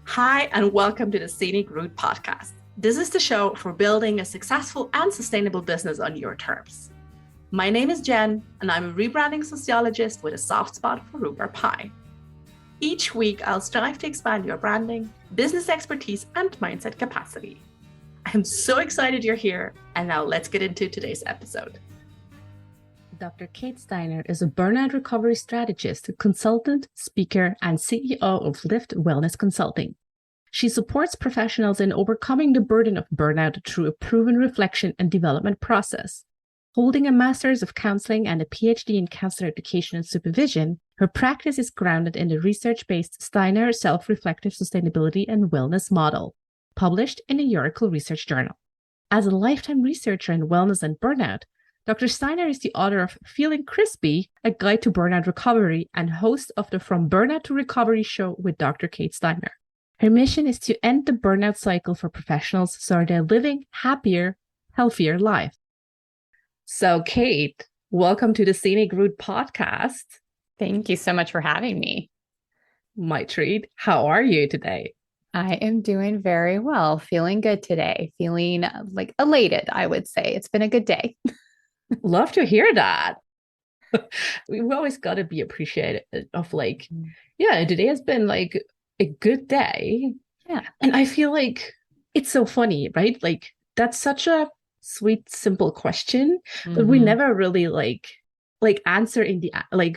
Hi, and welcome to the Scenic Route podcast. This is the show for building a successful and sustainable business on your terms. My name is Jen, and I'm a rebranding sociologist with a soft spot for rhubarb pie. Each week, I'll strive to expand your branding, business expertise, and mindset capacity. I'm so excited you're here, and now let's get into today's episode. Dr. Kate Steiner is a burnout recovery strategist, consultant, speaker, and CEO of Lift Wellness Consulting. She supports professionals in overcoming the burden of burnout through a proven reflection and development process. Holding a Master's of Counseling and a PhD in Counselor Education and Supervision, her practice is grounded in the research-based Steiner Self-Reflective Sustainability and Wellness Model, published in the Oracle Research Journal. As a lifetime researcher in wellness and burnout, Dr. Steiner is the author of Feeling Crispy, A Guide to Burnout Recovery, and host of the From Burnout to Recovery show with Dr. Kate Steiner. Her mission is to end the burnout cycle for professionals so they're living happier, healthier lives. So, Kate, welcome to the Scenic Route podcast. Thank you so much for having me. My treat. How are you today? I am doing very well, feeling good today, feeling like elated, I would say. It's been a good day. Love to hear that. We've always got to be appreciative of today has been like a good day. Yeah. And I feel like it's so funny, right? Like that's such a sweet, simple question, but we never really like answer in the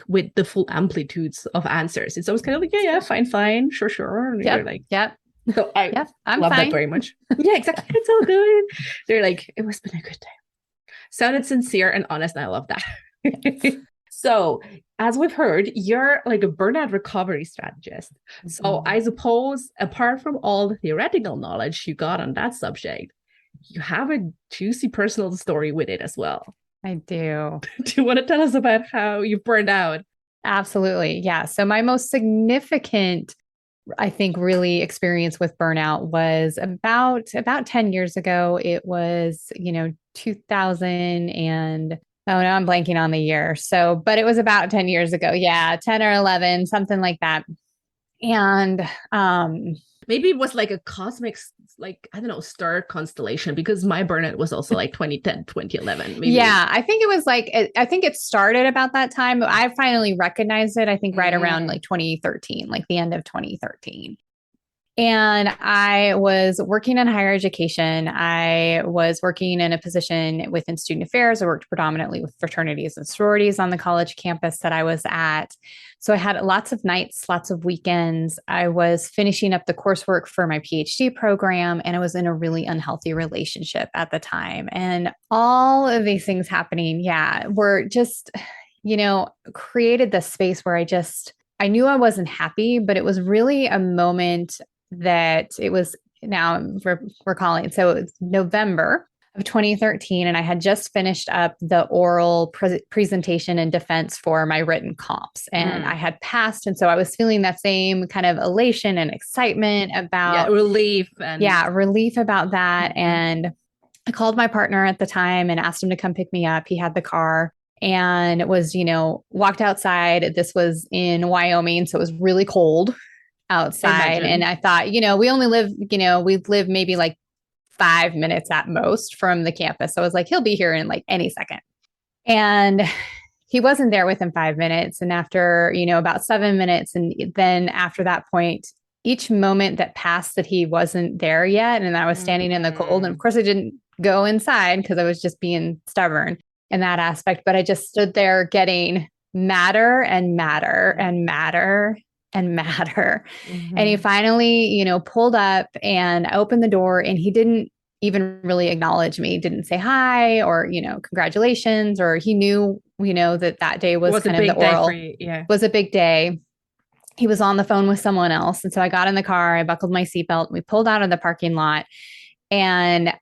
with the full amplitudes of answers. It's always kind of like, yeah, fine, sure. And yep. You're like, yep. So I'm love fine. that very much. Yeah, exactly. It's all good. They're like, it was been a good day. Sounded sincere and honest, and I love that. So, as we've heard, you're like a burnout recovery strategist. So, I suppose, apart from all the theoretical knowledge you got on that subject, you have a juicy personal story with it as well. I do. Do you want to tell us about how you burned out? Absolutely. Yeah. So, my most significant, I think, really experience with burnout was about 10 years ago. It was, 2000 and oh no, I'm blanking on the year. So, but it was about 10 years ago. Yeah, 10 or 11, something like that. And maybe it was like a cosmic, star constellation, because my burnout was also like 2010, 2011. Maybe. Yeah, I think it was I think it started about that time. I finally recognized it, I think, right around like 2013, like the end of 2013. And I was working in higher education. I was working in a position within student affairs. I worked predominantly with fraternities and sororities on the college campus that I was at. So I had lots of nights, lots of weekends. I was finishing up the coursework for my PhD program, and I was in a really unhealthy relationship at the time. And all of these things happening, were just, created this space where I knew I wasn't happy, but it was really a moment that it was, now I'm recalling. So it was November of 2013, and I had just finished up the oral presentation and defense for my written comps, and I had passed. And so I was feeling that same kind of elation and excitement about relief about that. And I called my partner at the time and asked him to come pick me up. He had the car and was, walked outside. This was in Wyoming, so it was really cold outside. And I thought, we only live, we live maybe like 5 minutes at most from the campus. So I was like, he'll be here in like any second. And he wasn't there within 5 minutes. And after, about 7 minutes. And then after that point, each moment that passed that he wasn't there yet, and I was standing in the cold. And of course I didn't go inside because I was just being stubborn in that aspect. But I just stood there getting madder and madder and madder and matter. And he finally, pulled up, and I opened the door, and he didn't even really acknowledge me, didn't say hi or, congratulations, or he knew, that day was kind of the oral, was a big day. He was on the phone with someone else. And so I got in the car, I buckled my seatbelt, and we pulled out of the parking lot. And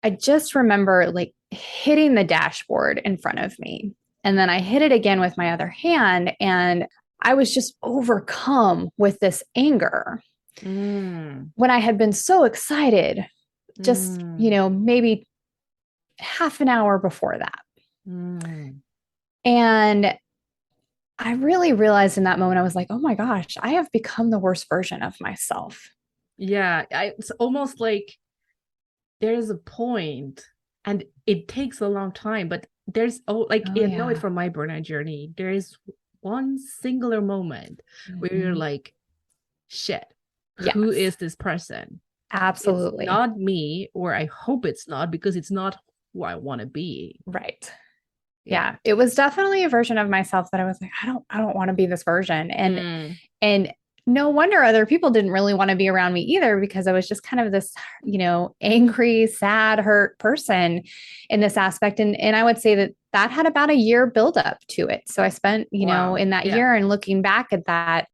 I just remember like hitting the dashboard in front of me. And then I hit it again with my other hand, and I was just overcome with this anger when I had been so excited just, maybe half an hour before that. And I really realized in that moment, I was like, oh my gosh, I have become the worst version of myself. Yeah. It's almost like there's a point and it takes a long time, but there's, like, Oh, I know it yeah. from my burnout journey. There is one singular moment where you're Mhm. like, shit, who Yes, is this person? It's absolutely. not me, or I hope it's not, because it's not who I want to be. Right. Yeah. Yeah. It was definitely a version of myself that I was like, I don't want to be this version. Mm, And no wonder other people didn't really want to be around me either, because I was just kind of this, angry, sad, hurt person in this aspect. And I would say that that had about a year buildup to it. So I spent, wow. in that Yeah. year and looking back at that,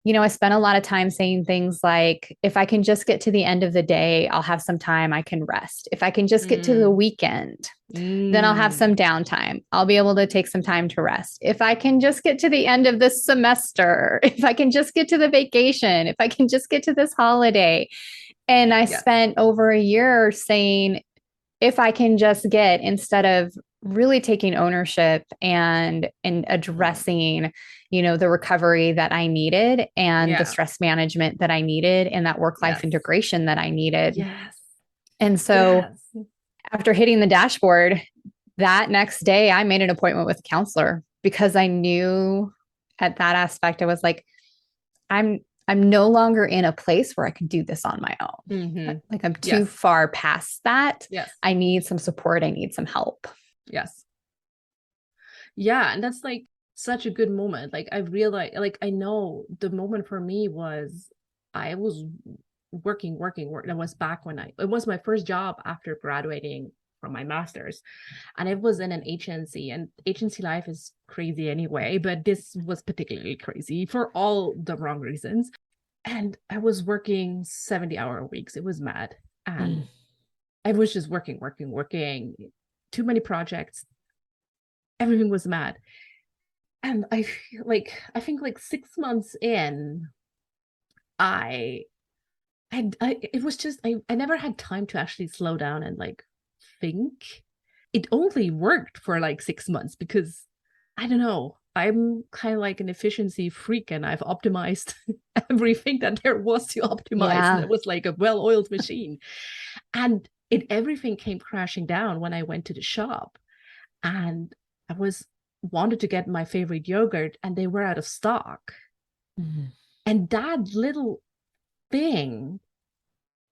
I spent a lot of time saying things like, if I can just get to the end of the day, I'll have some time I can rest. If I can just get to the Mm, weekend, then I'll have mm, some downtime. I'll be able to take some time to rest. If I can just get to the end of this semester, if I can just get to the vacation, if I can just get to this holiday. And I yes. spent over a year saying, if I can just get, instead of really taking ownership and addressing, the recovery that I needed and the Yeah. stress management that I needed and that work life Yes. integration that I needed. Yes. And so Yes. after hitting the dashboard, that next day I made an appointment with a counselor, because I knew at that aspect, I was like, I'm I'm no longer in a place where I can do this on my own. Mm-hmm. Like, I'm too Yes. far past that. Yes. I need some support. I need some help. Yes. Yeah. And that's like such a good moment. Like, I realized, like, I know the moment for me was I was working. That was back when it was my first job after graduating from my master's. And it was in an agency, and agency life is crazy anyway, but this was particularly crazy for all the wrong reasons. And I was working 70-hour weeks. It was mad. And Mm. I was just working, too many projects. Everything was mad. And I feel like, I think like 6 months in, I it was just, I never had time to actually slow down and like think. It only worked for like 6 months because, I don't know, I'm kind of like an efficiency freak, and I've optimized everything that there was to optimize. And Yeah. it was like a well-oiled machine. And everything came crashing down when I went to the shop, and I was wanted to get my favorite yogurt, and they were out of stock. Mm. And that little thing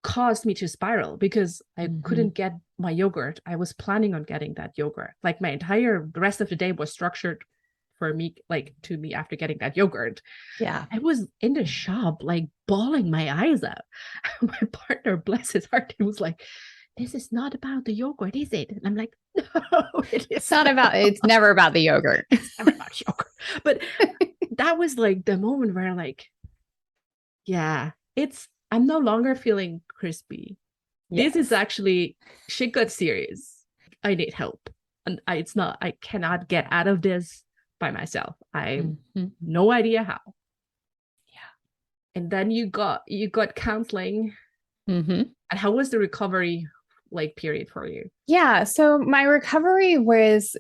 caused me to spiral because I Mhm. couldn't get my yogurt. I was planning on getting that yogurt. Like, my entire the rest of the day was structured for me, like, to me after getting that yogurt. Yeah. I was in the shop, like, bawling my eyes out. My partner, bless his heart, he was like, "This is not about the yogurt, is it?" And I'm like, "No, it It's is not about, not. it's never about the yogurt. It's never about yogurt." But that was like the moment where, like, yeah, I'm no longer feeling crispy. This is Yes. actually, shit got serious. I need help. And I cannot get out of this by myself. I Mhm. no idea how. Yeah. And then you got counseling. Mhm. And how was the recovery, like, period for you? Yeah. So my recovery was,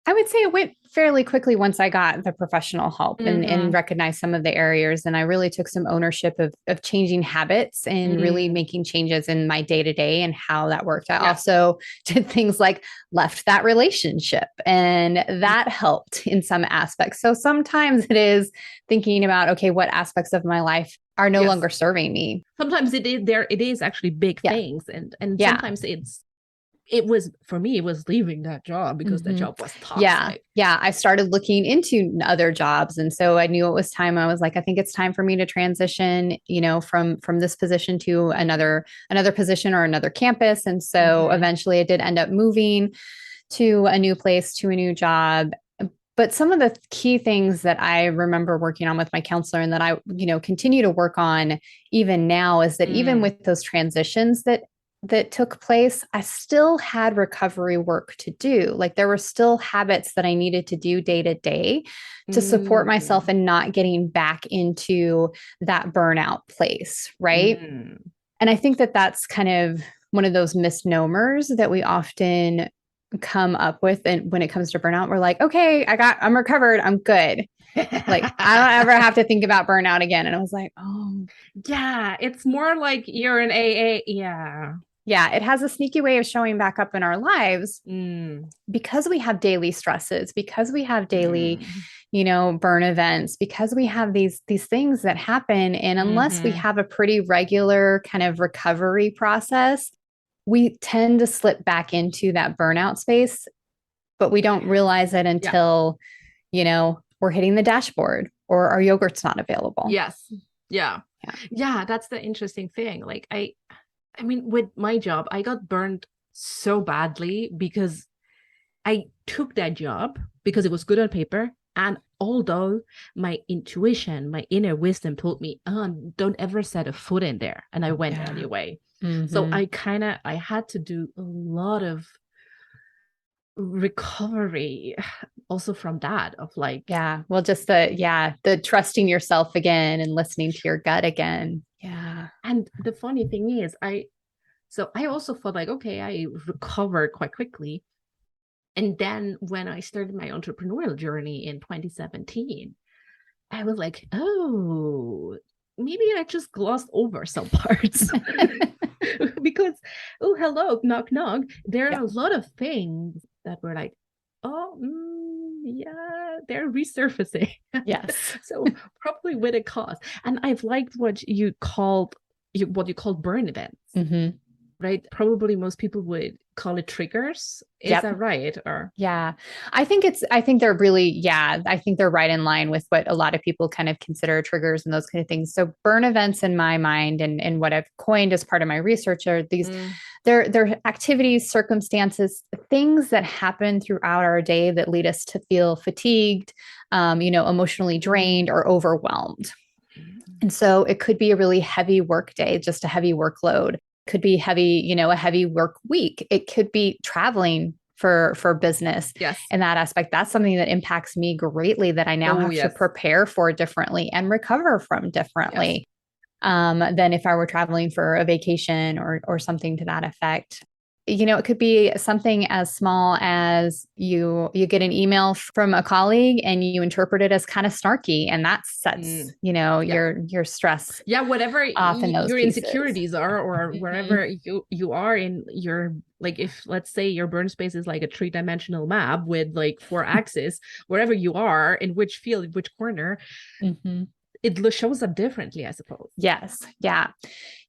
I would say it went fairly quickly once I got the professional help and Mm-hmm. recognized some of the areas. And I really took some ownership of changing habits and really Mm. making changes in my day to day and how that worked. I Yeah. also did things like left that relationship, and that helped in some aspects. So sometimes it is thinking about, okay, what aspects of my life are no Yes. longer serving me? Sometimes it is actually big Yeah. things, and Yeah. sometimes it was, for me, it was leaving that job because that Mhm. job was Yeah. toxic. Yeah. I started looking into other jobs. And so I knew it was time. I was like, I think it's time for me to transition, from this position to another position or another campus. And so Mm-hmm. eventually I did end up moving to a new place, to a new job. But some of the key things that I remember working on with my counselor and that I, continue to work on even now, is that even Mm. with those transitions that took place, I still had recovery work to do. Like, there were still habits that I needed to do day to day to support myself Mm. and not getting back into that burnout place. Right. Mm. And I think that that's kind of one of those misnomers that we often come up with. And when it comes to burnout, we're like, okay, I'm recovered. I'm good. Like, I don't ever have to think about burnout again. And I was like, oh, yeah, it's more like you're an AA. Yeah, it has a sneaky way of showing back up in our lives Mm. because we have daily stresses, because we have daily, Mm. burn events, because we have these things that happen. And unless we have a pretty regular kind of recovery process, we tend to slip back into that burnout space, but we don't realize it until, we're hitting the dashboard or our yogurt's not available. Yes. Yeah. Yeah. That's the interesting thing. Like I mean, with my job, I got burned so badly because I took that job because it was good on paper. And although my intuition, my inner wisdom told me, oh, don't ever set a foot in there. And I went anyway. So I had to do a lot of recovery also from that of like, well, just the trusting yourself again and listening to your gut again. Yeah. And the funny thing is I also thought like, okay, I recovered quite quickly. And then when I started my entrepreneurial journey in 2017, I was like, oh, maybe I just glossed over some parts. Because, oh, hello, knock, knock. There are a lot of things that were like, oh, yeah, they're resurfacing. Yes. So probably with a cause. And I've liked what you called burn events. Mm-hmm. Right? Probably most people would call it triggers. Is that right? Or I think they're really, I think they're right in line with what a lot of people kind of consider triggers and those kind of things. So burn events in my mind and what I've coined as part of my research are these, they're activities, circumstances, things that happen throughout our day that lead us to feel fatigued, emotionally drained or overwhelmed. And so it could be a really heavy work day, just a heavy workload. Could be heavy, a heavy work week. It could be traveling for business. Yes. In that aspect, that's something that impacts me greatly that I now have to prepare for differently and recover from differently than if I were traveling for a vacation or something to that effect. It could be something as small as you get an email from a colleague and you interpret it as kind of snarky, and that sets, your stress. Yeah, whatever off in those your pieces. insecurities are, or wherever you are in your, like, if let's say your burn space is like a 3-dimensional map with like 4 axes, wherever you are, in which field, which corner, it shows up differently, I suppose. Yes. Yeah.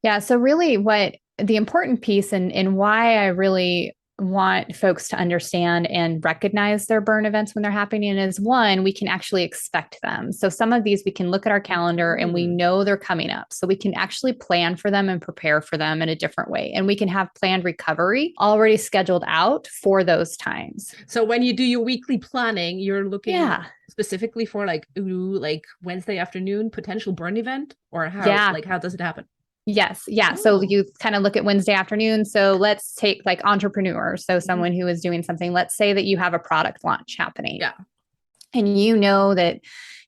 Yeah. So really what the important piece and why I really want folks to understand and recognize their burn events when they're happening is, one, we can actually expect them. So some of these we can look at our calendar and we know they're coming up. So we can actually plan for them and prepare for them in a different way. And we can have planned recovery already scheduled out for those times. So when you do your weekly planning, you're looking specifically for like Wednesday afternoon potential burn event, or how does it happen? Yes. Yeah. Oh. So you kind of look at Wednesday afternoon. So let's take like entrepreneurs. So someone who is doing something, let's say that you have a product launch happening. Yeah. And that,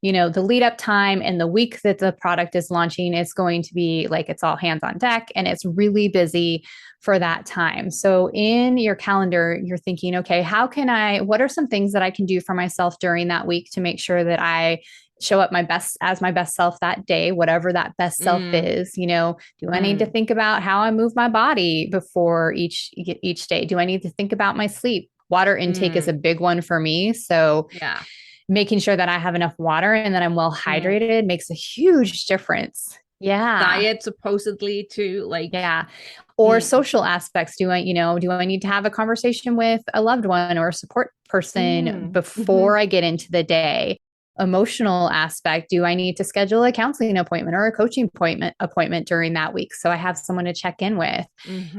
the lead up time and the week that the product is launching is going to be like, it's all hands on deck and it's really busy for that time. So in your calendar, you're thinking, okay, what are some things that I can do for myself during that week to make sure that I show up my best self that day, whatever that best self is. Do I need to think about how I move my body before each day? Do I need to think about my sleep? Water intake is a big one for me. So making sure that I have enough water and that I'm well hydrated makes a huge difference. Yeah. Diet supposedly to or social aspects. Do I need to have a conversation with a loved one or a support person before I get into the day? Emotional aspect. Do I need to schedule a counseling appointment or a coaching appointment during that week? So I have someone to check in with.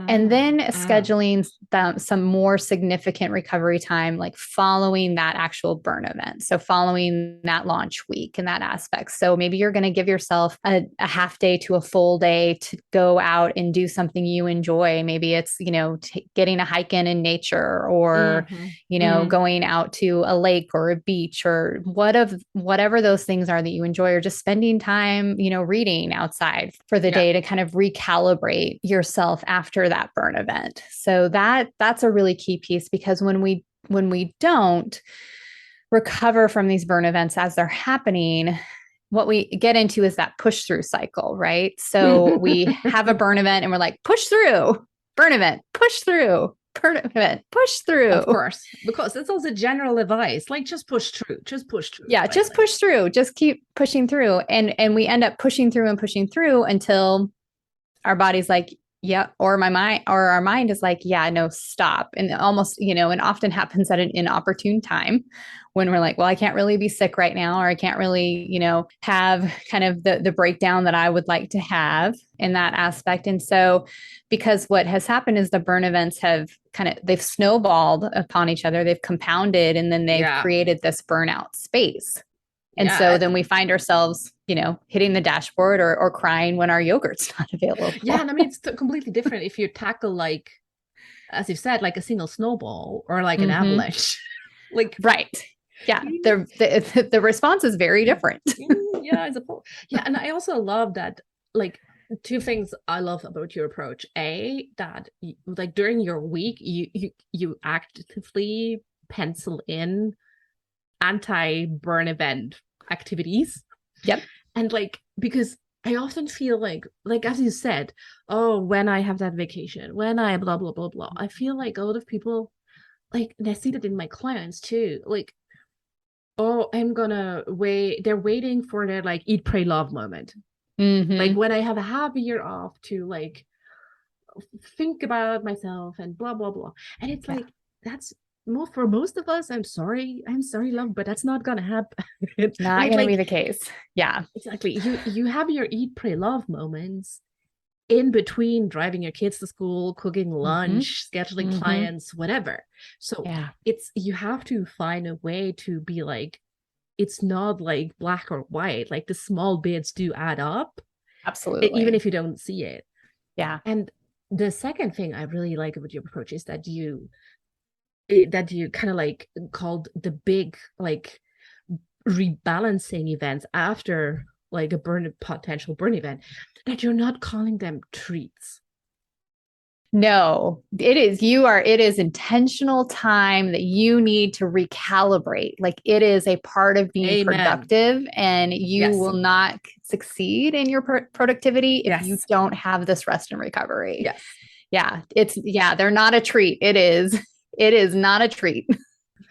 And then scheduling some more significant recovery time, like following that actual burn event. So following that launch week and that aspect. So maybe you're going to give yourself a half day to a full day to go out and do something you enjoy. Maybe it's, getting a hike in nature or, going out to a lake or a beach or whatever those things are that you enjoy, or just spending time, reading outside for the day to kind of recalibrate yourself after that burn event. So that's a really key piece, because when we don't recover from these burn events as they're happening, what we get into is that push through cycle, right? So we have a burn event and we're like, push through, burn event, push through, burn event, push through. Of course, because that's also general advice. Like, just push through, just push through. Yeah, just push through, just keep pushing through. And we end up pushing through until our body's like, yeah, or our mind is like, yeah, no, stop. And almost, and often happens at an inopportune time when we're like, well, I can't really be sick right now, or I can't really, have kind of the breakdown that I would like to have in that aspect. And so, because what has happened is the burn events they've snowballed upon each other, they've compounded, and then they've created this burnout space. And so then we find ourselves, hitting the dashboard or crying when our yogurt's not available. Yeah. And I mean, it's completely different if you tackle, like, as you said, like a single snowball or like an avalanche. Like, right. Yeah. The response is very different. Yeah, I suppose. Yeah. And I also love that, like, two things I love about your approach. That like during your week, you actively pencil in anti-burn event activities. Yep. And like, because I often feel like as you said, oh, when I have that vacation, when I blah blah blah blah, I feel like a lot of people, like, and I see that in my clients too, like, oh, they're waiting for their, like, eat, pray, love moment. Like, when I have a half a year off to, like, think about myself and blah blah blah. And it's like, that's for most of us, I'm sorry, love, but that's not gonna happen. Not right? Gonna be the case. Yeah, exactly. You have your eat, pray, love moments in between driving your kids to school, cooking lunch, scheduling clients, whatever. So you have to find a way to be like, it's not like black or white. Like, the small bits do add up. Absolutely. Even if you don't see it. Yeah. And the second thing I really like about your approach is that you kind of like called the big, like, rebalancing events after, like, a potential burn event, that you're not calling them treats. No, it is intentional time that you need to recalibrate. Like, it is a part of being productive, and you will not succeed in your productivity if you don't have this rest and recovery. Yes. Yeah. They're not a treat. It is not a treat.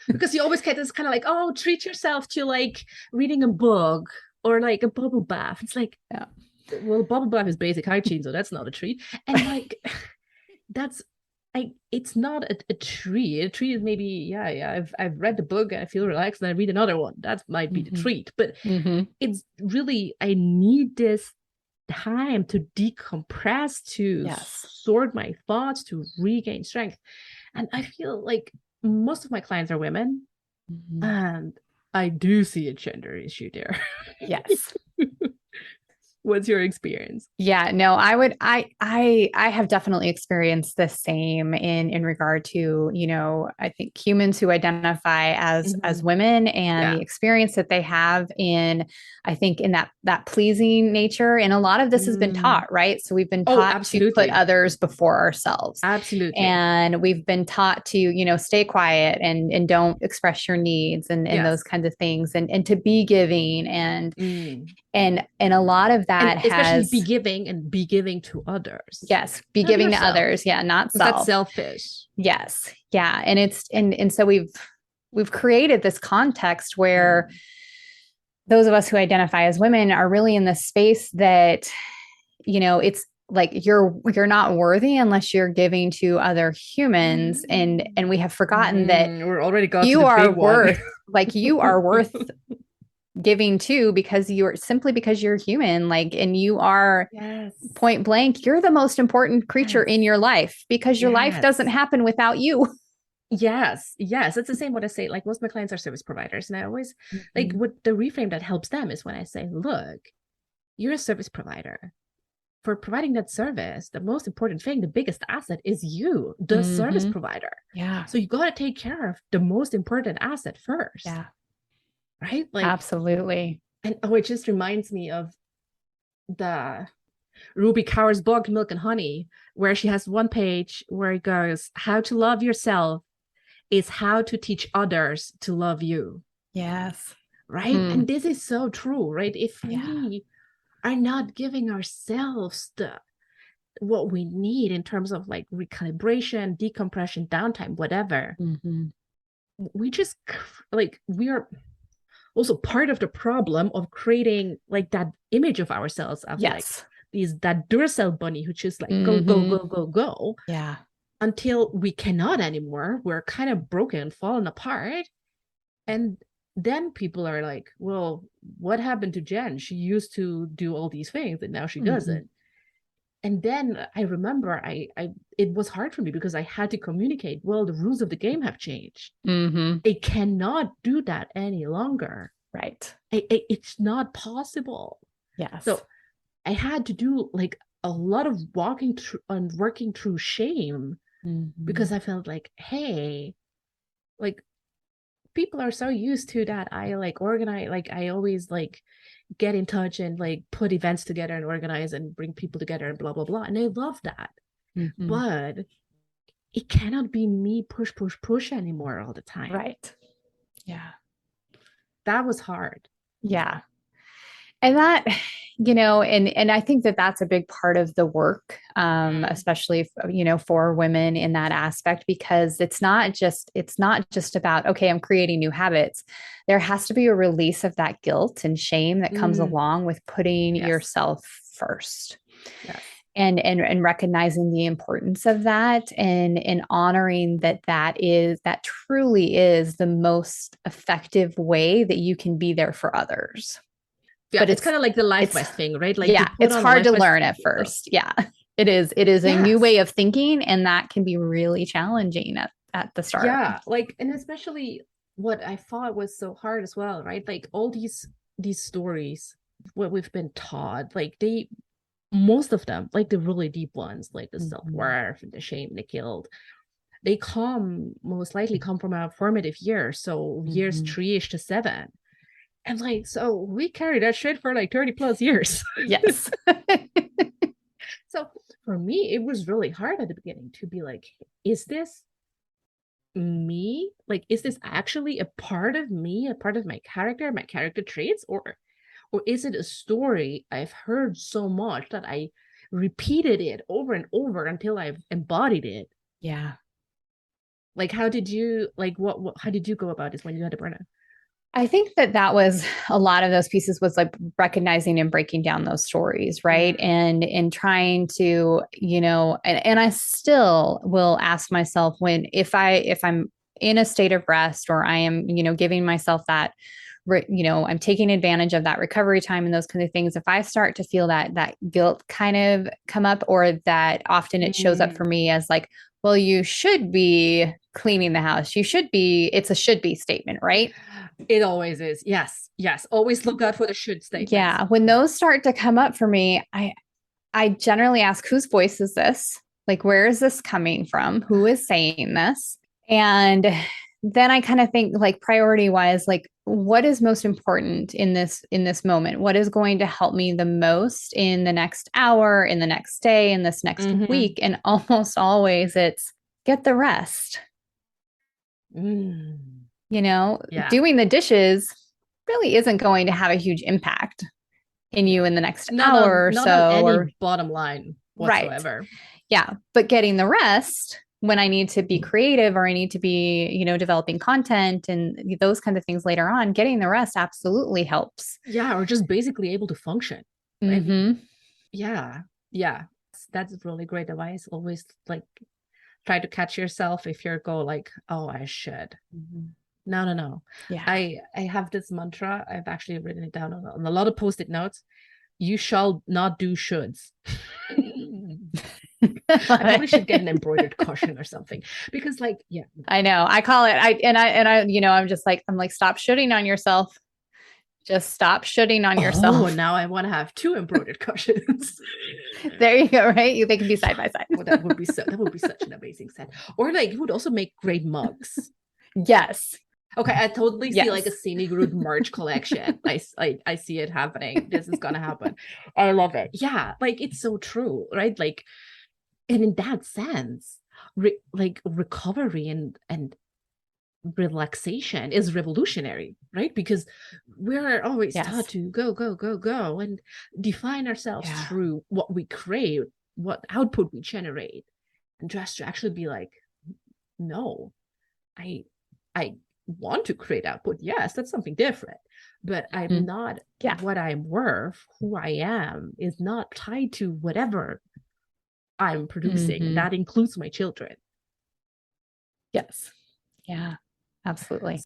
Because you always get this kind of like, oh, treat yourself to, like, reading a book or, like, a bubble bath. It's like, well, bubble bath is basic hygiene, so that's not a treat. And like, it's not a treat. A treat is maybe, I've read the book and I feel relaxed and I read another one. That might be the treat. But it's really, I need this time to decompress, to sort my thoughts, to regain strength. And I feel like most of my clients are women, and I do see a gender issue there. Yes. What's your experience? Yeah, no, I have definitely experienced the same in regard to, I think humans who identify as women, and the experience that they have in, I think, in that pleasing nature. And a lot of this has been taught, right? So we've been taught to put others before ourselves. Absolutely. And we've been taught to, stay quiet and don't express your needs and those kinds of things, and to be giving and a lot of that, and especially be giving to others. Yes, be not giving yourself. To others. Yeah, not self. That's selfish. Yes, yeah, and it's and so we've created this context where those of us who identify as women are really in this space that, it's like you're not worthy unless you're giving to other humans, and we have forgotten that we're already got you to the are big worth one. like you are worth giving to, because you're human, like, and you are point blank, you're the most important creature in your life, because your life doesn't happen without you. Yes. It's the same what I say. Like, most of my clients are service providers, and I always like, what the reframe that helps them is when I say, look, you're a service provider. For providing that service, the most important thing, the biggest asset, is you, the service provider. Yeah. So you got to take care of the most important asset first. Yeah. right? Like, Absolutely. and it just reminds me of the Ruby Kaur's book, Milk and Honey, where she has one page where it goes, how to love yourself is how to teach others to love you. Yes. Right. And this is so true, right? If we are not giving ourselves what we need in terms of like recalibration, decompression, downtime, whatever, we just like, we are also part of the problem of creating like that image of ourselves of like that Duracell bunny who just like go, go, go, go, go. Yeah. Until we cannot anymore. We're kind of broken, falling apart. And then people are like, well, what happened to Jen? She used to do all these things and now she doesn't. And then I remember it was hard for me because I had to communicate, well, the rules of the game have changed. It cannot do that any longer. Right. It's not possible. Yes. So I had to do like a lot of walking through and working through shame because I felt like, hey, like people are so used to that. I like organize, like I always like get in touch and like put events together and organize and bring people together and blah, blah, blah. And I love that. But it cannot be me push, push, push anymore all the time. Right. Yeah. That was hard. Yeah. And that, you know, and I think that that's a big part of the work, especially, you know, for women in that aspect, because it's not just about, okay, I'm creating new habits. There has to be a release of that guilt and shame that comes along with putting yourself first. Yes. And recognizing the importance of that and honoring that truly is the most effective way that you can be there for others. Yeah, but it's kind of like the life vest thing, right? Like, yeah, it's hard to learn at first. Yeah, it is. It is a new way of thinking, and that can be really challenging at the start. Yeah, like, and especially what I thought was so hard as well, right? Like all these stories, what we've been taught, like most of them, like the really deep ones, like the self-worth, the shame, the guilt, they most likely come from our formative years, so years 3-ish to 7. And like, so we carry that shit for like 30 plus years. Yes. So for me, it was really hard at the beginning to be like, is this me? Like, is this actually a part of me, a part of my character traits? Or is it a story I've heard so much that I repeated it over and over until I've embodied it? Yeah. Like, how did you, like, how did you go about this when you had a burnout? I think that was a lot of those pieces was like recognizing and breaking down those stories, right? And trying to, you know, and I still will ask myself if I'm in a state of rest or I am, you know, giving myself that, you know, I'm taking advantage of that recovery time and those kind of things. If I start to feel that guilt kind of come up, or that often it shows up for me as like, well, you should be cleaning the house. It's a should be statement, right? It always is. Yes. Yes. Always look out for the should statements. Yeah. When those start to come up for me, I generally ask, whose voice is this? Like, where is this coming from? Who is saying this? And then I kind of think like priority wise, like what is most important in this moment? What is going to help me the most in the next hour, in the next day, in this next week? And almost always it's get the rest. You know, doing the dishes really isn't going to have a huge impact in you in the next hour or so. Not on any bottom line whatsoever. Right. Yeah. But getting the rest when I need to be creative or I need to be, you know, developing content and those kinds of things later on, getting the rest absolutely helps. Yeah. Or just basically able to function. Right? Yeah. Yeah. That's really great advice. Always like try to catch yourself if you go like, oh, I should. No. Yeah. I have this mantra. I've actually written it down on a lot of Post-it notes. You shall not do shoulds. I probably should get an embroidered cushion or something because like, yeah, I know. I call it, I, you know, I'm like, stop shooting on yourself. Just stop shooting on yourself. Oh, now I want to have 2 embroidered cushions. There you go. Right. They can be side by side. Well, that would be such an amazing set. Or like, it would also make great mugs. Yes. Okay, I totally see like a Yes. scenic route merch collection. I see it happening. This is gonna happen. I love it. Yeah, like it's so true, right? Like, and in that sense, like recovery and relaxation is revolutionary, right? Because we're always Yes. taught to go, go, go, go, and define ourselves Yeah. through what we crave, what output we generate, and just to actually be like, no, I I want to create output. Yes, that's something different. But I'm Mhm. not Yeah. what I'm worth, who I am is not tied to whatever I'm producing. And Hmm. that includes my children. Yes. Yeah, absolutely.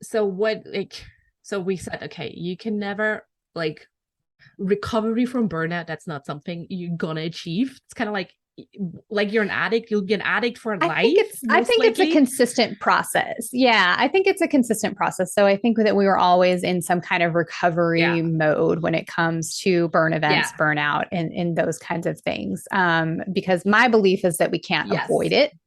So what like so we said, okay, you can never like recovery from burnout, that's not something you're gonna achieve. It's kind of like you're an addict, you'll be an addict for life, I most think it's a likely. consistent process. Yeah, I think it's a consistent process. So I think that we were always in some kind of Yeah. recovery mode when it comes to burn events, Yeah. burnout, and those kinds of things. Because my belief is that we can't avoid Yes. it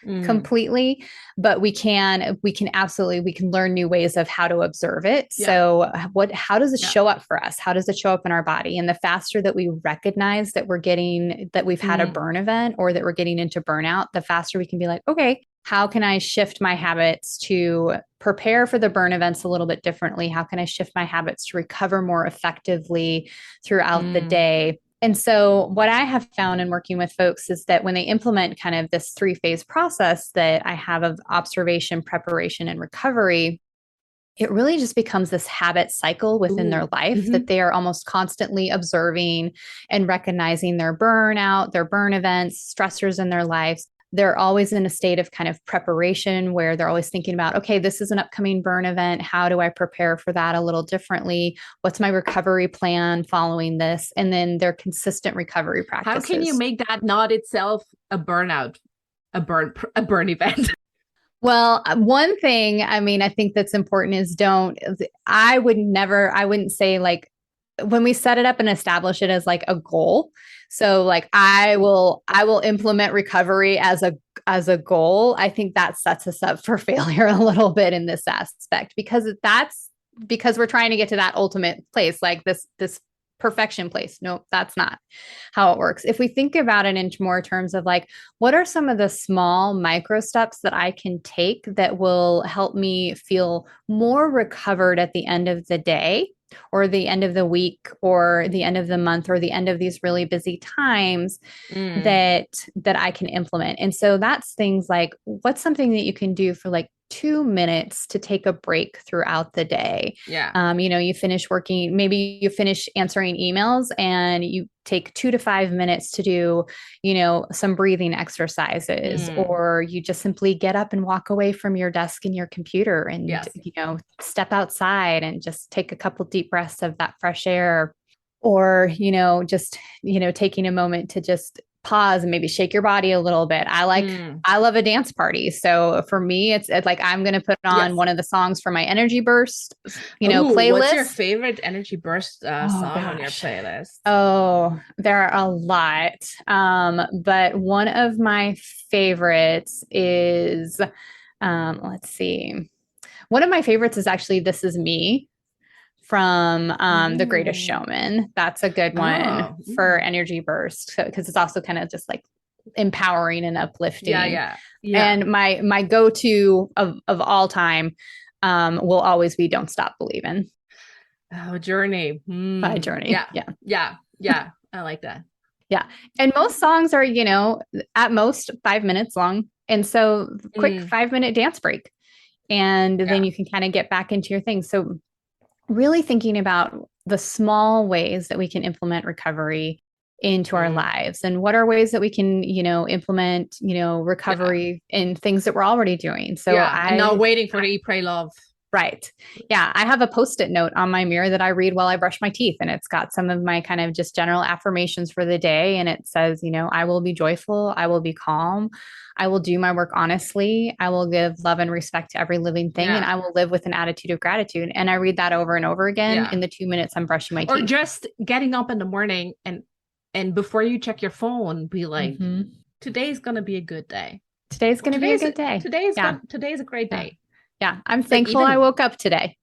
Mm. completely, but we can absolutely, we can learn new ways of how to observe it. Yeah. So how does it Yeah. show up for us? How does it show up in our body? And the faster that we recognize that we've had a burn event or that we're getting into burnout, the faster we can be like, okay, how can I shift my habits to prepare for the burn events a little bit differently? How can I shift my habits to recover more effectively throughout the day? And so, what I have found in working with folks is that when they implement kind of this 3-phase process that I have of observation, preparation, and recovery, it really just becomes this habit cycle within their Ooh. life that they are almost constantly observing and recognizing their burnout, their burn events, stressors in their lives. They're always in a state of kind of preparation where they're always thinking about, okay, this is an upcoming burn event. How do I prepare for that a little differently? What's my recovery plan following this? And then their consistent recovery How can you practices. make that not itself a burnout, a burn event? Well, one thing, I mean, I think that's important is I wouldn't say like when we set it up and establish it as like a goal. So like I will implement recovery as a goal. I think that sets us up for failure a little bit in this aspect because we're trying to get to that ultimate place, like this perfection place. No, that's not how it works. If we think about it in more terms of like, what are some of the small micro steps that I can take that will help me feel more recovered at the end of the day or the end of the week or the end of the month or the end of these really busy times that I can implement. And so that's things like, what's something that you can do for like 2 minutes to take a break throughout the day. Yeah. You finish working, maybe you finish answering emails and you take 2 to 5 minutes to do, some breathing exercises, or you just simply get up and walk away from your desk and your computer and, Yes. step outside and just take a couple deep breaths of that fresh air. Or, just, taking a moment to just pause and maybe shake your body a little bit. I love a dance party. So for me, it's like I'm going to put on one of the songs for my energy burst, playlist. What's your favorite energy burst song on your gosh. playlist? Oh, there are a lot. But one of my favorites is, let's see. One of my favorites is actually This Is Me from The Greatest Showman. That's a good one for energy burst because it's also kind of just like empowering and uplifting. Yeah. And my go-to of all time will always be Don't Stop Believing. Oh, Journey. By Journey. Yeah. I like that. Yeah. And most songs are, at most 5 minutes long. And so quick 5-minute dance break. And then you can kind of get back into your thing. So really thinking about the small ways that we can implement recovery into our lives and what are ways that we can, implement, recovery in things that we're already doing. So and not waiting for the Eat, Pray, Love. Right. Yeah. I have a Post-it note on my mirror that I read while I brush my teeth. And it's got some of my kind of just general affirmations for the day. And it says, I will be joyful. I will be calm. I will do my work honestly. I will give love and respect to every living thing. And I will live with an attitude of gratitude. And I read that over and over again in the 2 minutes I'm brushing my teeth. Or just getting up in the morning and before you check your phone, be like, today's going to be a good day. Today's going to be a good day. Today's a great day. Yeah. I'm Like thankful even I woke up today,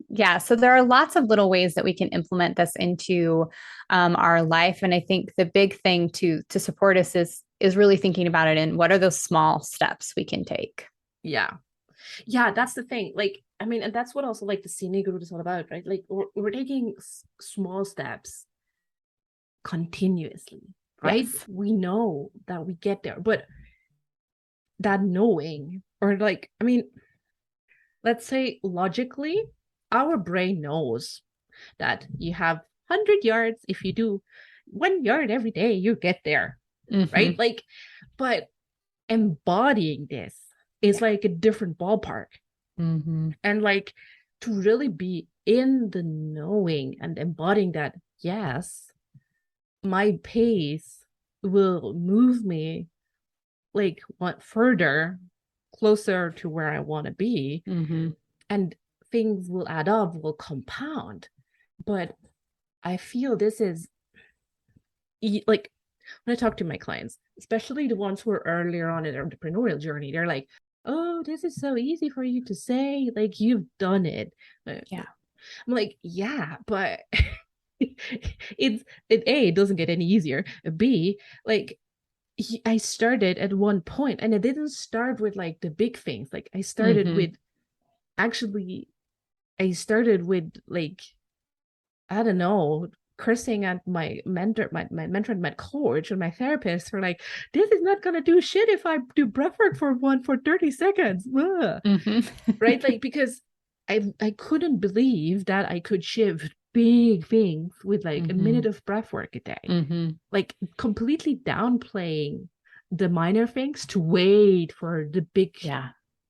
yeah. So there are lots of little ways that we can implement this into our life. And I think the big thing to support us is really thinking about it and what are those small steps we can take. yeah. Yeah, that's the thing. Like, I mean, and that's what also like the scenic route is all about, right? Like we're taking small steps continuously, right? Yes. We know that we get there, but that knowing, or like, I mean, let's say logically, our brain knows that you have 100 yards. If you do 1 yard every day, you get there, right? Like, but embodying this is like a different ballpark. And like to really be in the knowing and embodying that, yes, my pace will move me like what further closer to where I want to be, and things will add up, will compound. But I feel this is like when I talk to my clients, especially the ones who are earlier on in their entrepreneurial journey, they're like, oh, this is so easy for you to say, like you've done it. Yeah. I'm like, yeah, but it doesn't get any easier. B, like I started at one point, and I didn't start with like the big things. Like I started with like, I don't know, cursing at my mentor, my mentor and my coach and my therapist for like, this is not gonna do shit if I do breathwork for 30 seconds. Right? Like, because I couldn't believe that I could shift big things with like a minute of breathwork a day. Like completely downplaying the minor things to wait for the big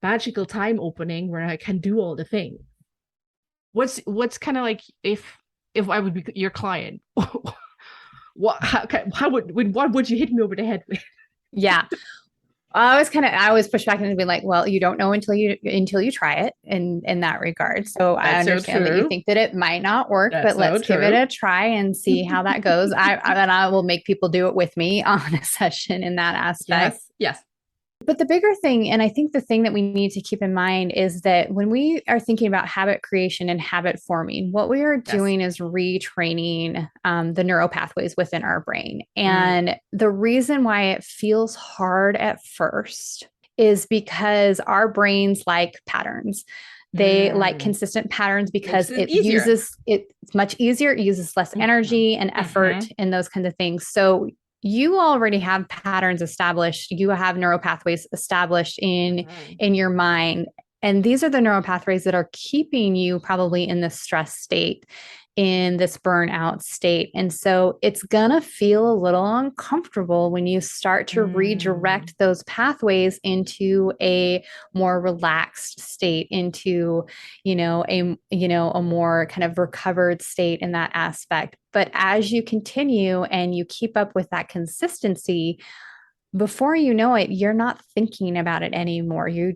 magical time opening where I can do all the things. What's kind of like, if I would be your client, what would you hit me over the head with? Yeah. I always push back and be like, well, you don't know until you try it in that regard. So I understand that you think that it might not work, but let's give it a try and see how that goes. I will make people do it with me on a session in that aspect. Yes. But the bigger thing, and I think the thing that we need to keep in mind is that when we are thinking about habit creation and habit forming, what we are doing is retraining the neural pathways within our brain. And the reason why it feels hard at first is because our brains like patterns. They like consistent patterns because it's much easier. It uses less energy and effort and those kinds of things. So you already have patterns established. You have neural pathways established in your mind. And these are the neural pathways that are keeping you probably in this stress state, in this burnout state. And so it's going to feel a little uncomfortable when you start to redirect those pathways into a more relaxed state, into, a more kind of recovered state in that aspect. But as you continue and you keep up with that consistency, before you know it, you're not thinking about it anymore. You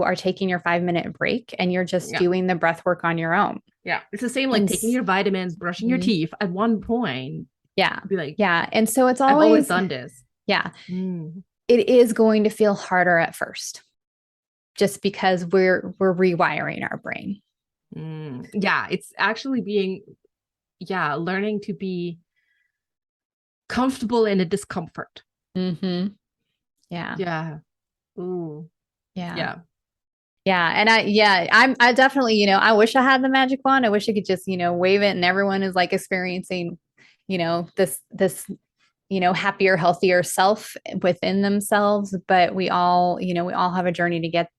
are taking your 5-minute break and you're just doing the breath work on your own. Yeah. It's the same like taking your vitamins, brushing your teeth at one point. Yeah. Be like, And so it's I've always done this. Yeah. It is going to feel harder at first just because we're rewiring our brain. Yeah. It's actually learning to be comfortable in a discomfort. Yeah. Yeah. Ooh. Yeah. Yeah. And I definitely, I wish I had the magic wand. I wish I could just, wave it and everyone is like experiencing, this, happier, healthier self within themselves. But we all have a journey to get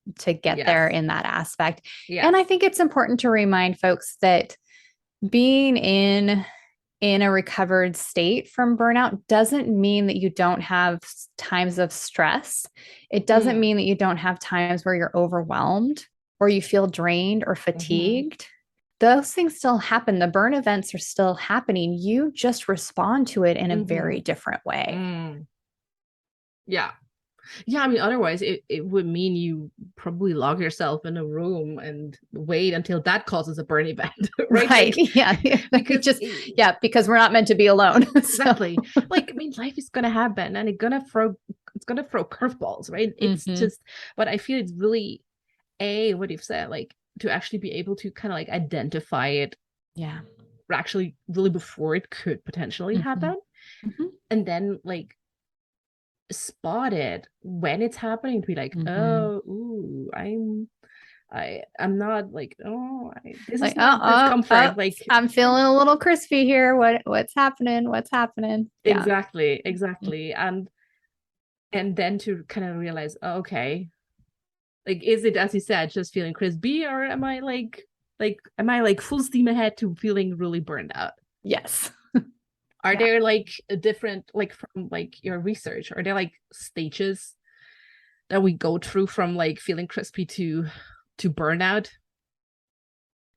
there in that aspect. Yes. And I think it's important to remind folks that being in a recovered state from burnout doesn't mean that you don't have times of stress. It doesn't mean that you don't have times where you're overwhelmed or you feel drained or fatigued. Those things still happen. The burn events are still happening. You just respond to it in a very different way. Yeah. Yeah, I mean, otherwise it would mean you probably lock yourself in a room and wait until that causes a burn event, right? Right. Like, yeah. Because we're not meant to be alone. Exactly. Like, I mean, life is going to happen and it's it's gonna throw curveballs, right? It's just, but I feel it's really what you've said, like to actually be able to kind of like identify it, actually really before it could potentially happen, and then like spot it when it's happening, to be like, I'm not like, this like, is not discomfort. Like I'm feeling a little crispy here. What's happening? What's happening? Yeah. Exactly. And then to kind of realize, okay, like, is it, as you said, just feeling crispy, or am I like full steam ahead to feeling really burned out? Yes. Are there like a different, like from like your research, are there like stages that we go through from like feeling crispy to burnout?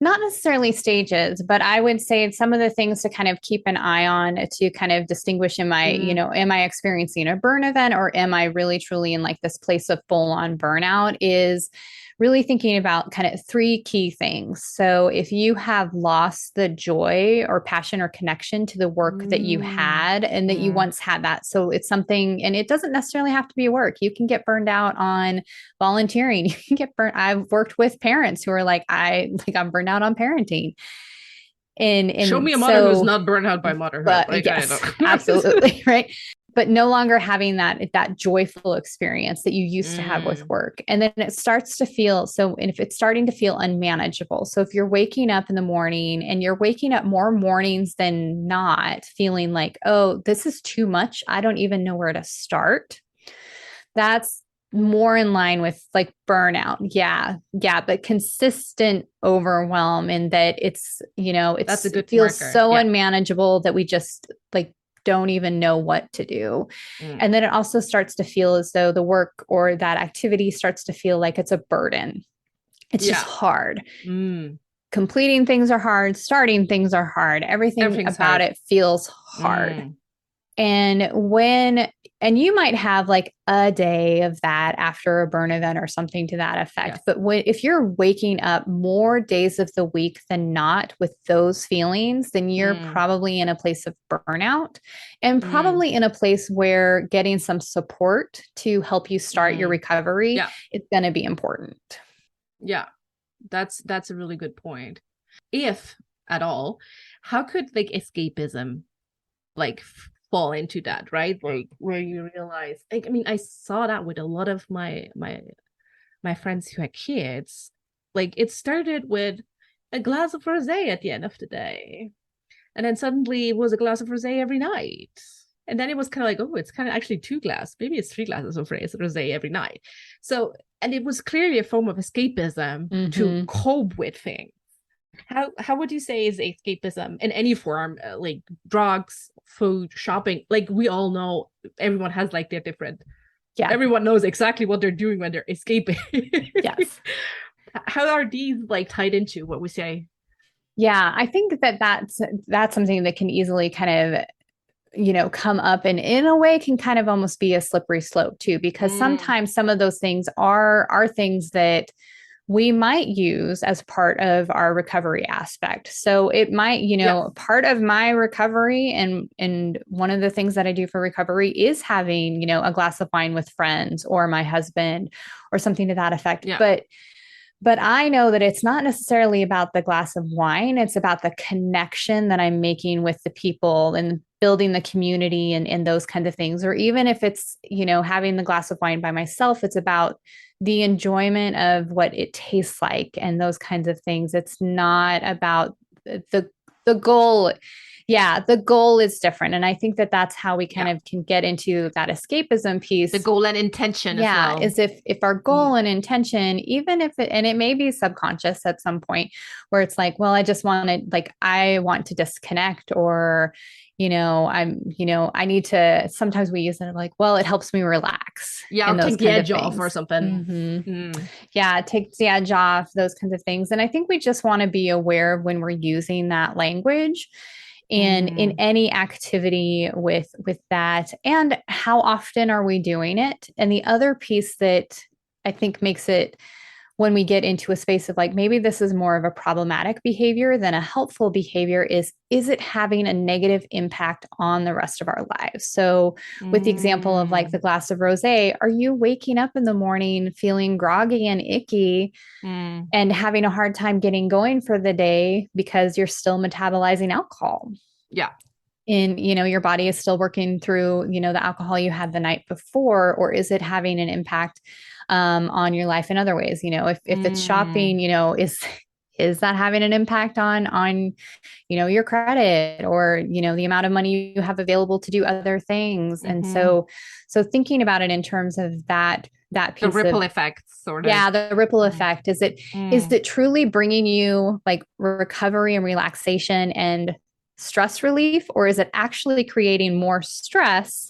Not necessarily stages, but I would say some of the things to kind of keep an eye on to kind of distinguish, am I experiencing a burn event, or am I really truly in like this place of full on burnout, is really thinking about kind of three key things. So if you have lost the joy or passion or connection to the work that you had and that you once had that. So it's something, and it doesn't necessarily have to be work. You can get burned out on volunteering. You can get burnt. I've worked with parents who are like, I'm burned out on parenting. And show me a mother who's not burned out by motherhood. But like, yes, absolutely. Right. But no longer having that joyful experience that you used to have with work. And then it starts to feel, and if it's starting to feel unmanageable. So if you're waking up in the morning, and you're waking up more mornings than not feeling like, oh, this is too much, I don't even know where to start, that's more in line with like burnout. Yeah. But consistent overwhelm, and that it's, that's a good feels marker. So unmanageable that we just like don't even know what to do. And then it also starts to feel as though the work or that activity starts to feel like it's a burden. It's just hard. Completing things are hard. Starting things are hard. Everything's about hard. It feels hard. And you might have like a day of that after a burn event or something to that effect. Yes. But if you're waking up more days of the week than not with those feelings, then you're probably in a place of burnout, and probably in a place where getting some support to help you start your recovery is going to be important. Yeah, that's a really good point. If at all, how could like escapism like fall into that, right? Like where you realize, like, I mean, I saw that with a lot of my friends who had kids. Like it started with a glass of rosé at the end of the day, and then suddenly it was a glass of rosé every night, and then it was kind of like, oh, it's kind of actually 2 glasses, maybe it's 3 glasses of rosé every night. So, and it was clearly a form of escapism to cope with things. How would you say is escapism in any form, like drugs, food, shopping? Like we all know, everyone has like their different, everyone knows exactly what they're doing when they're escaping. Yes. How are these like tied into what we say? Yeah, I think that's something that can easily kind of, come up, and in a way can kind of almost be a slippery slope too, because sometimes some of those things are things that we might use as part of our recovery aspect. So it might, part of my recovery, and one of the things that I do for recovery is having, a glass of wine with friends or my husband or something to that effect. Yeah. But I know that it's not necessarily about the glass of wine. It's about the connection that I'm making with the people and building the community and those kinds of things. Or even if it's, having the glass of wine by myself, it's about the enjoyment of what it tastes like and those kinds of things. It's not about the goal. Yeah, the goal is different. And I think that that's how we kind of can get into that escapism piece. The goal and intention as well. Is if our goal and intention, even if it may be subconscious at some point where it's like, well, I want to disconnect, or, I need to, sometimes we use it like, well, it helps me relax. Yeah, or take the edge off or something. Yeah, it takes the edge off, those kinds of things. And I think we just want to be aware of when we're using that language and in any activity with that, and how often are we doing it? And the other piece that I think makes it when we get into a space of like, maybe this is more of a problematic behavior than a helpful behavior, is it having a negative impact on the rest of our lives? So with the example of like the glass of rosé, are you waking up in the morning feeling groggy and icky and having a hard time getting going for the day because you're still metabolizing alcohol? Yeah. Your body is still working through, the alcohol you had the night before, or is it having an impact on your life in other ways? If it's shopping, is that having an impact on your credit, or the amount of money you have available to do other things? And so thinking about it in terms of that piece, the ripple effect, sort of. Yeah, the ripple effect. Is it truly bringing you like recovery and relaxation and stress relief, or is it actually creating more stress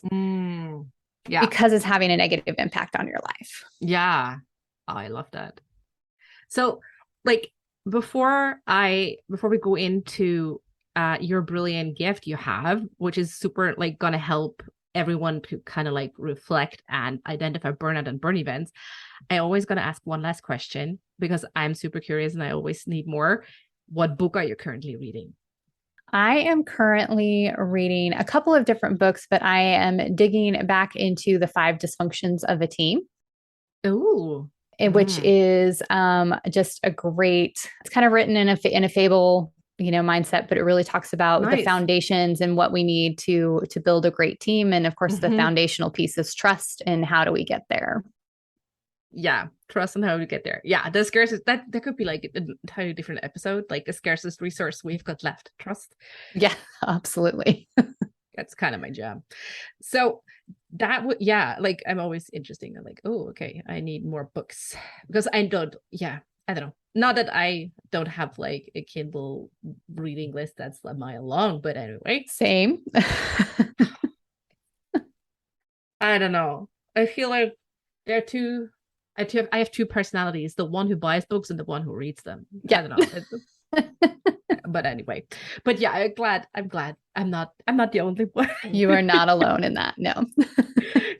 because it's having a negative impact on your life? Yeah. Oh, I love that. So like before we go into your brilliant gift you have, which is super like gonna help everyone to kind of like reflect and identify burnout and burn events, I always gonna ask one last question because I'm super curious and I always need more. What book are you currently reading? I am currently reading a couple of different books, but I am digging back into The 5 Dysfunctions of a Team. Ooh. Which is just a great, it's kind of written in a fable, mindset, but it really talks about the foundations and what we need to build a great team. And of course, the foundational piece is trust, and how do we get there? Yeah, trust and how to get there. Yeah, the scarcest, that could be like an entirely different episode, like the scarcest resource we've got left, trust. Yeah, absolutely. That's kind of my job. So that would, like I'm always interested in like, oh, okay, I need more books because I don't know. Not that I don't have like a Kindle reading list that's a mile long, but anyway. Same. I don't know. I feel like I have two personalities, the one who buys books and the one who reads them. Yeah. I don't know. But anyway, but yeah, I'm glad I'm not the only one. You are not alone in that. No.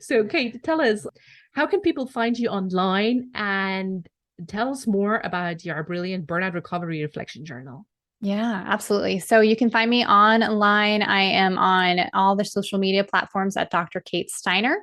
So Kate, tell us, how can people find you online, and tell us more about your brilliant burnout recovery reflection journal? Yeah, absolutely. So you can find me online. I am on all the social media platforms at Dr. Kate Steiner.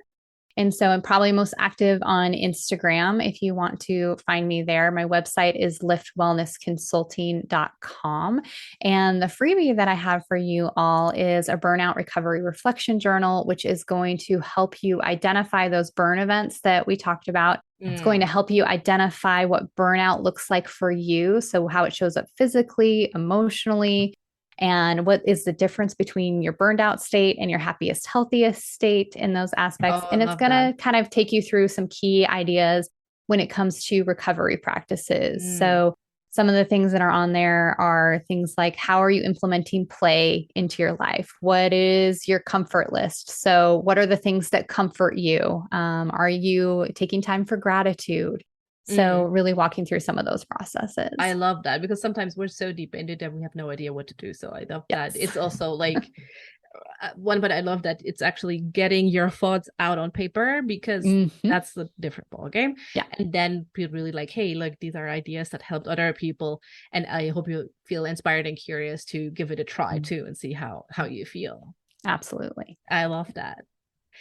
And so I'm probably most active on Instagram if you want to find me there. My website is liftwellnessconsulting.com. And the freebie that I have for you all is a burnout recovery reflection journal, which is going to help you identify those burn events that we talked about. It's going to help you identify what burnout looks like for you. So how it shows up physically, emotionally, and what is the difference between your burned out state and your happiest, healthiest state in those aspects. And it's going to kind of take you through some key ideas when it comes to recovery practices. So some of the things that are on there are things like, how are you implementing play into your life? What is your comfort list? So what are the things that comfort you? Are you taking time for gratitude? So really walking through some of those processes. I love that, because sometimes we're so deep into it and we have no idea what to do. So I love that. It's also like but I love that it's actually getting your thoughts out on paper, because that's the different ballgame. Yeah. And then people really like, hey, look, these are ideas that helped other people. And I hope you feel inspired and curious to give it a try too, and see how you feel. Absolutely. I love that.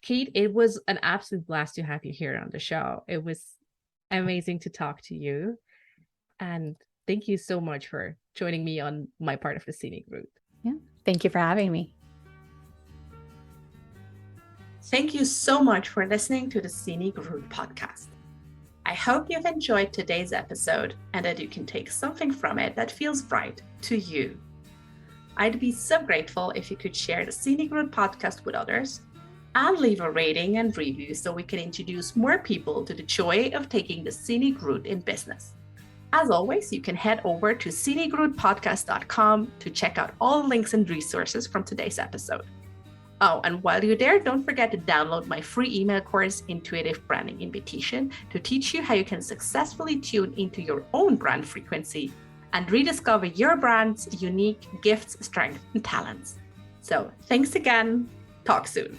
Kate, it was an absolute blast to have you here on the show. It was amazing to talk to you, and thank you so much for joining me on my part of the scenic route. Yeah, thank you for having me. Thank you so much for listening to the Scenic Route podcast. I hope you've enjoyed today's episode and that you can take something from it that feels right to you. I'd be so grateful if you could share the Scenic Route podcast with others and leave a rating and review so we can introduce more people to the joy of taking the scenic route in business. As always, you can head over to scenicroutepodcast.com to check out all links and resources from today's episode. Oh, and while you're there, don't forget to download my free email course, Intuitive Branding Invitation, to teach you how you can successfully tune into your own brand frequency and rediscover your brand's unique gifts, strengths, and talents. So thanks again. Talk soon.